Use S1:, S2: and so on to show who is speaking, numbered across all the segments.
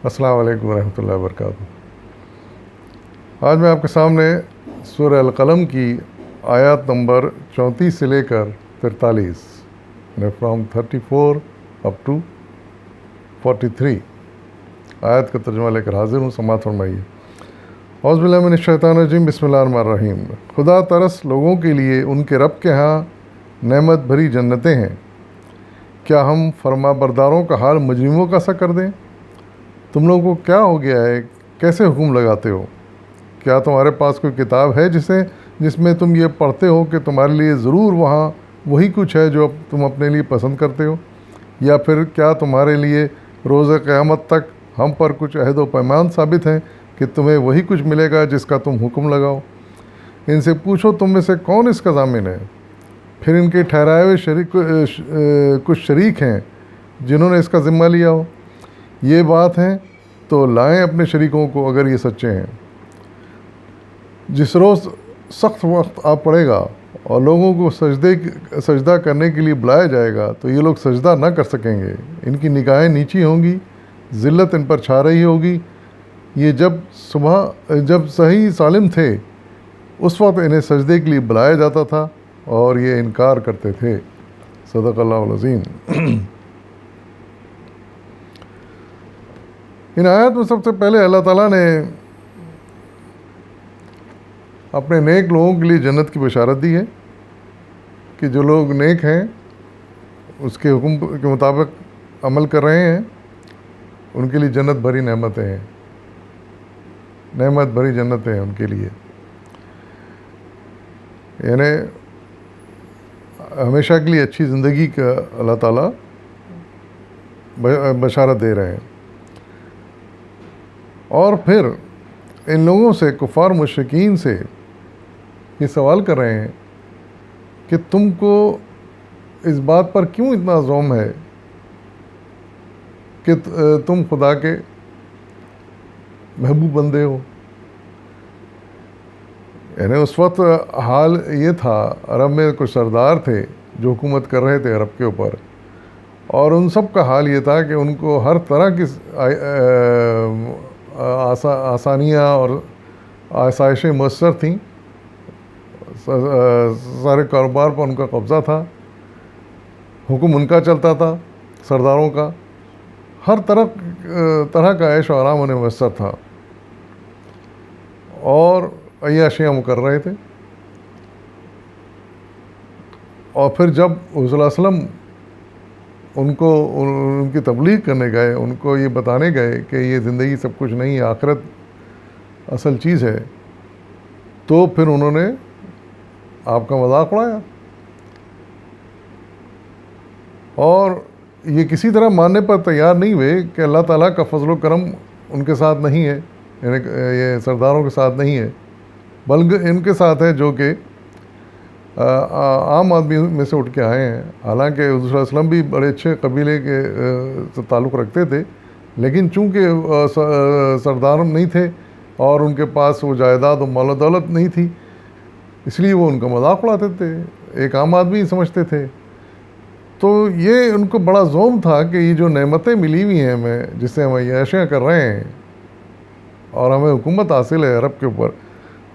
S1: السلام علیکم ورحمۃ اللہ وبرکاتہ۔ آج میں آپ کے سامنے سورہ القلم کی آیات نمبر 34 سے لے کر 43 فرام 34 اپ ٹو 43 آیت کا ترجمہ لے کر حاضر ہوں۔ سماعت فرمائیے۔ اعوذ باللہ من الشیطان الرجیم، بسم اللہ الرحمن الرحیم۔ خدا ترس لوگوں کے لیے ان کے رب کے ہاں نعمت بھری جنتیں ہیں، کیا ہم فرما برداروں کا حال مجرموں کا سا کر دیں؟ تم لوگوں کو کیا ہو گیا ہے؟ کیسے حکم لگاتے ہو؟ کیا تمہارے پاس کوئی کتاب ہے جس میں تم یہ پڑھتے ہو کہ تمہارے لیے ضرور وہاں وہی کچھ ہے جو تم اپنے لیے پسند کرتے ہو؟ یا پھر کیا تمہارے لیے روز قیامت تک ہم پر کچھ عہد و پیمان ثابت ہیں کہ تمہیں وہی کچھ ملے گا جس کا تم حکم لگاؤ؟ ان سے پوچھو تم میں سے کون اس کا ضامن ہے؟ پھر ان کے ٹھہرائے ہوئے کچھ شریک ہیں جنہوں نے اس کا ذمہ لیا ہو۔ یہ بات ہے تو لائیں اپنے شریکوں کو اگر یہ سچے ہیں۔ جس روز سخت وقت آ پڑے گا اور لوگوں کو سجدہ کرنے کے لیے بلایا جائے گا تو یہ لوگ سجدہ نہ کر سکیں گے۔ ان کی نگاہیں نیچی ہوں گی، ذلت ان پر چھا رہی ہوگی۔ یہ جب صحیح سالم تھے اس وقت انہیں سجدے کے لیے بلایا جاتا تھا اور یہ انکار کرتے تھے۔ صدق اللہ العظیم۔ ان آیات میں سب سے پہلے اللہ تعالیٰ نے اپنے نیک لوگوں کے لیے جنت کی بشارت دی ہے کہ جو لوگ نیک ہیں، اس کے حکم کے مطابق عمل کر رہے ہیں، ان کے لیے جنت بھری نعمتیں ہیں، نعمت بھری جنتیں ہیں ان کے لیے۔ یعنی ہمیشہ کے لیے اچھی زندگی کا اللہ تعالیٰ بشارت دے رہے ہیں۔ اور پھر ان لوگوں سے، کفار مشرکین سے یہ سوال کر رہے ہیں کہ تم کو اس بات پر کیوں اتنا زوم ہے کہ تم خدا کے محبوب بندے ہو؟ یعنی اس وقت حال یہ تھا، عرب میں کچھ سردار تھے جو حکومت کر رہے تھے عرب کے اوپر، اور ان سب کا حال یہ تھا کہ ان کو ہر طرح کی آسانیاں اور آسائشیں میسر تھیں، سارے کاروبار پر ان کا قبضہ تھا، حکم ان کا چلتا تھا، سرداروں کا، ہر طرح کا عیش و آرام انہیں میسر تھا، اور عیاشیاں وہ کر رہے تھے۔ اور پھر جب حضور صلی اللہ علیہ وسلم ان کی تبلیغ کرنے گئے، ان کو یہ بتانے گئے کہ یہ زندگی سب کچھ نہیں ہے، آخرت اصل چیز ہے، تو پھر انہوں نے آپ کا مذاق اڑایا، اور یہ کسی طرح ماننے پر تیار نہیں ہوئے کہ اللہ تعالیٰ کا فضل و کرم ان کے ساتھ نہیں ہے، یعنی یہ سرداروں کے ساتھ نہیں ہے، بلکہ ان کے ساتھ ہے جو کہ عام آدمی میں سے اٹھ کے آئے ہیں۔ حالانکہ حضور صلی اللہ علیہ وسلم بھی بڑے اچھے قبیلے کے تعلق رکھتے تھے، لیکن چونکہ سردار نہیں تھے اور ان کے پاس وہ جائیداد و مال و دولت نہیں تھی، اس لیے وہ ان کا مذاق اڑاتے تھے، ایک عام آدمی سمجھتے تھے۔ تو یہ ان کو بڑا زوم تھا کہ یہ جو نعمتیں ملی ہوئی ہیں ہمیں، جس سے ہم عیاشیاں کر رہے ہیں اور ہمیں حکومت حاصل ہے عرب کے اوپر،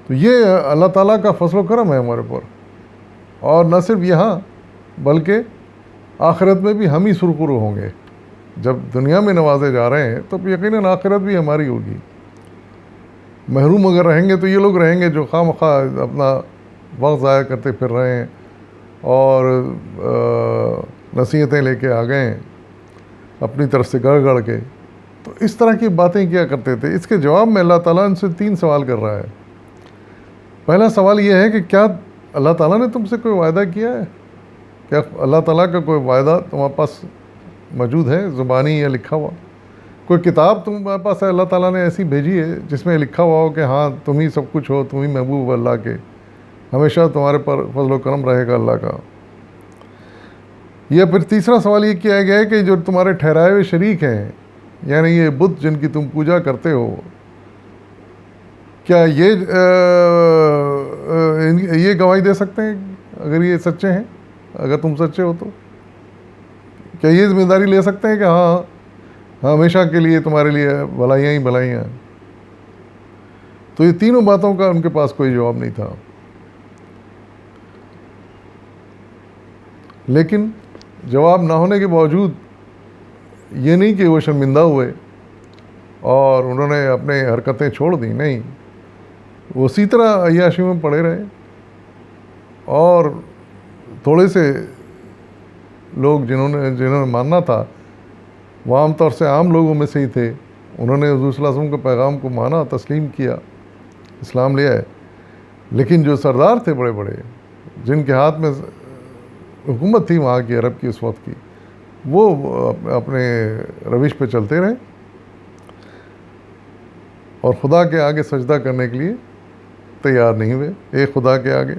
S1: تو یہ اللہ تعالیٰ کا فضل و کرم ہے ہمارے اوپر، اور نہ صرف یہاں بلکہ آخرت میں بھی ہم ہی سرخرو ہوں گے۔ جب دنیا میں نوازے جا رہے ہیں تو یقیناً آخرت بھی ہماری ہوگی۔ محروم اگر رہیں گے تو یہ لوگ رہیں گے جو خواہ مخواہ اپنا وقت ضائع کرتے پھر رہے ہیں اور نصیحتیں لے کے آ گئے ہیں اپنی طرف سے گڑ گڑ کے، تو اس طرح کی باتیں کیا کرتے تھے۔ اس کے جواب میں اللہ تعالیٰ ان سے 3 سوال کر رہا ہے۔ پہلا سوال یہ ہے کہ کیا اللہ تعالیٰ نے تم سے کوئی وعدہ کیا ہے؟ کیا اللہ تعالیٰ کا کوئی وعدہ تمہارے پاس موجود ہے، زبانی یا لکھا ہوا؟ کوئی کتاب تمہارے پاس ہے اللہ تعالیٰ نے ایسی بھیجی ہے جس میں لکھا ہوا ہو کہ ہاں تم ہی سب کچھ ہو، تم ہی محبوب ہو اللہ کے، ہمیشہ تمہارے پر فضل و کرم رہے گا اللہ کا؟ یا پھر تیسرا سوال یہ کیا گیا ہے کہ جو تمہارے ٹھہرائے ہوئے شریک ہیں، یعنی یہ بت جن کی تم پوجا کرتے ہو، کیا یہ گواہی دے سکتے ہیں اگر یہ سچے ہیں، اگر تم سچے ہو تو کیا یہ ذمہ داری لے سکتے ہیں کہ ہاں ہمیشہ کے لیے تمہارے لیے بھلائیاں ہی بھلائیاں. تو یہ تینوں باتوں کا ان کے پاس کوئی جواب نہیں تھا. لیکن جواب نہ ہونے کے باوجود یہ نہیں کہ وہ شرمندہ ہوئے اور انہوں نے اپنے حرکتیں چھوڑ دیں، نہیں، وہ اسی طرح عیاشی میں پڑے رہے. اور تھوڑے سے لوگ جنہوں نے ماننا تھا، وہ عام طور سے عام لوگوں میں سے ہی تھے، انہوں نے حضور صلی اللہ علیہ وسلم کے پیغام کو مانا، تسلیم کیا، اسلام لیا ہے. لیکن جو سردار تھے بڑے بڑے، جن کے ہاتھ میں حکومت تھی وہاں کی، عرب کی اس وقت کی، وہ اپنے روش پہ چلتے رہے اور خدا کے آگے سجدہ کرنے کے لیے تیار نہیں ہوئے، ایک خدا کے آگے.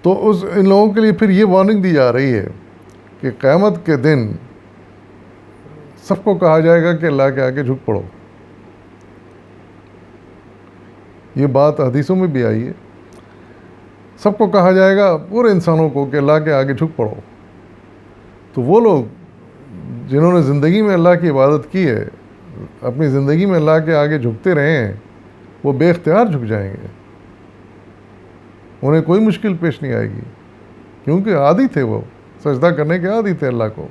S1: تو ان لوگوں کے لیے پھر یہ وارننگ دی جا رہی ہے کہ قیامت کے دن سب کو کہا جائے گا کہ اللہ کے آگے جھک پڑو. یہ بات حدیثوں میں بھی آئی ہے. سب کو کہا جائے گا، پورے انسانوں کو، کہ اللہ کے آگے جھک پڑو. تو وہ لوگ جنہوں نے زندگی میں اللہ کی عبادت کی ہے، اپنی زندگی میں اللہ کے آگے جھکتے رہے ہیں، وہ بے اختیار جھک جائیں گے. انہیں کوئی مشکل پیش نہیں آئے گی، کیونکہ عادی تھے، وہ سجدہ کرنے کے عادی تھے اللہ کو.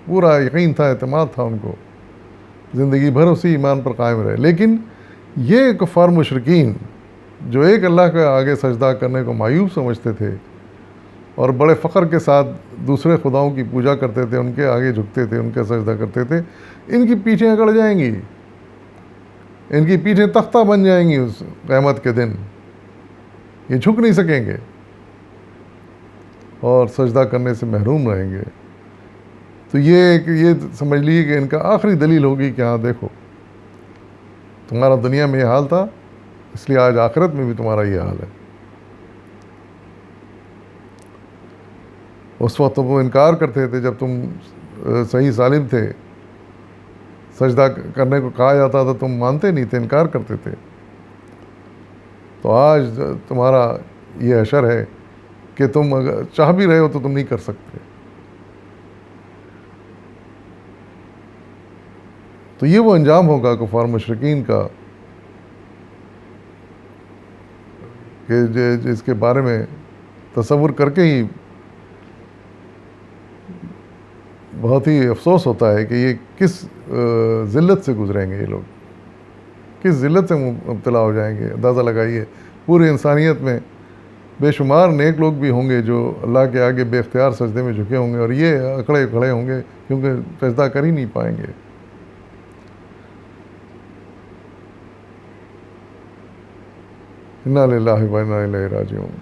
S1: پورا یقین تھا، اعتماد تھا ان کو، زندگی بھر اسی ایمان پر قائم رہے. لیکن یہ کفار مشرکین جو ایک اللہ کے آگے سجدہ کرنے کو معیوب سمجھتے تھے اور بڑے فخر کے ساتھ دوسرے خداؤں کی پوجا کرتے تھے، ان کے آگے جھکتے تھے، ان کے سجدہ کرتے تھے، ان کی پیٹھیں اکڑ جائیں گی، ان کی پیٹھیں تختہ بن جائیں گی اس قیامت کے دن. یہ جھک نہیں سکیں گے اور سجدہ کرنے سے محروم رہیں گے. تو یہ سمجھ لیجیے کہ ان کا آخری دلیل ہوگی کہ ہاں دیکھو، تمہارا دنیا میں یہ حال تھا، اس لیے آج آخرت میں بھی تمہارا یہ حال ہے. اس وقت وہ انکار کرتے تھے جب تم صحیح سالم تھے، سجدہ کرنے کو کہا جاتا تھا تم مانتے نہیں تھے، انکار کرتے تھے. تو آج تمہارا یہ حشر ہے کہ تم اگر چاہ بھی رہے ہو تو تم نہیں کر سکتے. تو یہ وہ انجام ہوگا کفار مشرکین کا کہ جس کے بارے میں تصور کر کے ہی بہت ہی افسوس ہوتا ہے کہ یہ کس ذلت سے گزریں گے، یہ لوگ کس ذلت سے مبتلا ہو جائیں گے. اندازہ لگائیے، پوری انسانیت میں بے شمار نیک لوگ بھی ہوں گے جو اللہ کے آگے بے اختیار سجدے میں جھکے ہوں گے، اور یہ اکڑے کھڑے ہوں گے کیونکہ سجدہ کر ہی نہیں پائیں گے. انا للہ و انا الیہ راجعون.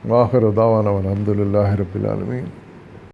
S1: وآخر دعوانا الحمد للہ رب العالمین.